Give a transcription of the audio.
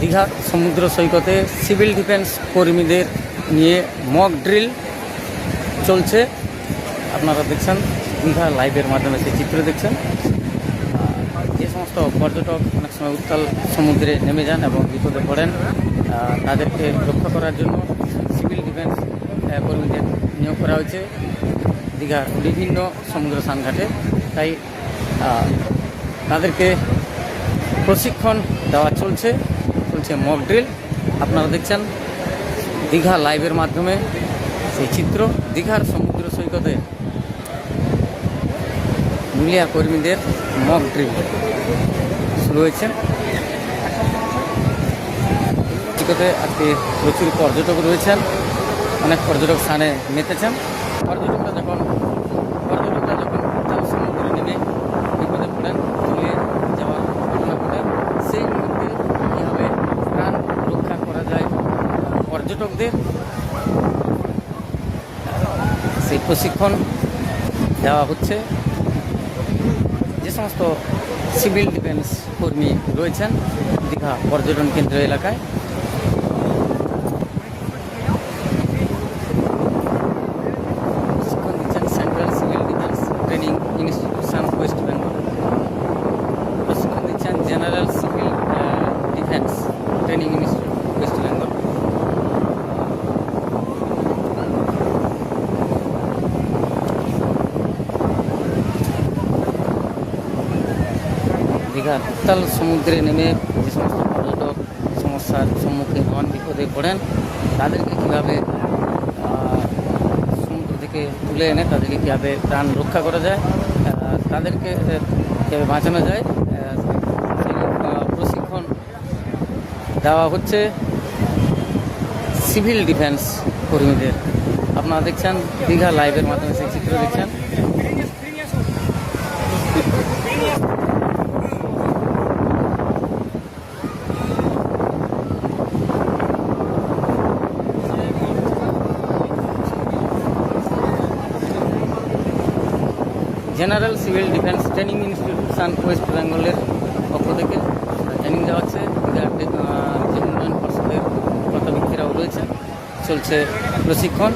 দীঘা সমুদ্র সৈকতে civil defence কর্মীদের নিয়ে মক ড্রিল চলছে। আপনারা দেখছেন দীঘা লাইভের মাধ্যমে সেই চিত্র দেখছেন। যে সমস্ত পর্যটক অনেক সময় উত্তাল সমুদ্রে নেমে যান এবং বিপদে পড়েন, তাদেরকে রক্ষা করার জন্য সিভিল ডিফেন্স কর্মীদের নিয়োগ করা হয়েছে দীঘার বিভিন্ন সমুদ্র স্নানঘাটে। তাই তাদেরকে প্রশিক্ষণ দেওয়া চলছে মক ড্রিল। আপনারা দেখছেন দীঘা লাইভের মাধ্যমে সেই চিত্র। দীঘার সমুদ্র সৈকতে মিলিয়া কর্মীদের মক ড্রিল শুরু হয়েছে। সৈকতে আজকে প্রচুর পর্যটক রয়েছেন, অনেক পর্যটক স্থানে মেতেছেন। পর্যটকরা যখন সমুদ্রে নেমে বিপদে পড়েন, চলে যাওয়ার ঘটনা ঘটে, সেই মুহূর্তে কীভাবে প্রাণ রক্ষা করা যায় পর্যটকদের, সেই প্রশিক্ষণ দেওয়া হচ্ছে। যে সমস্ত সিভিল ডিফেন্স কর্মী রয়েছেন দীঘা পর্যটন কেন্দ্র এলাকায়, প্রশিক্ষণ দিচ্ছেন central civil defence training institution West Bengal, প্রশিক্ষণ দিচ্ছেন general civil defence training institute West Bengal. দীঘার উত্তাল সমুদ্রে নেমে যে সমস্ত পর্যটক সমস্যার সম্মুখীন হন, বিপদে পড়েন, তাদেরকে কীভাবে সমুদ্র থেকে তুলে এনে তাদেরকে কীভাবে প্রাণ রক্ষা করা যায়, তাদেরকে কীভাবে বাঁচানো যায়, সেই প্রশিক্ষণ দেওয়া হচ্ছে সিভিল ডিফেন্স কর্মীদের। আপনারা দেখছেন দীঘা লাইভের মাধ্যমে সেই চিত্র দেখছেন। General civil defence training institution West বেঙ্গলের পক্ষ থেকে ট্রেনিং দেওয়া হচ্ছে। যে উন্নয়ন পর্ষদের কর্তাব্যক্তিরাও রয়েছে, চলছে প্রশিক্ষণ।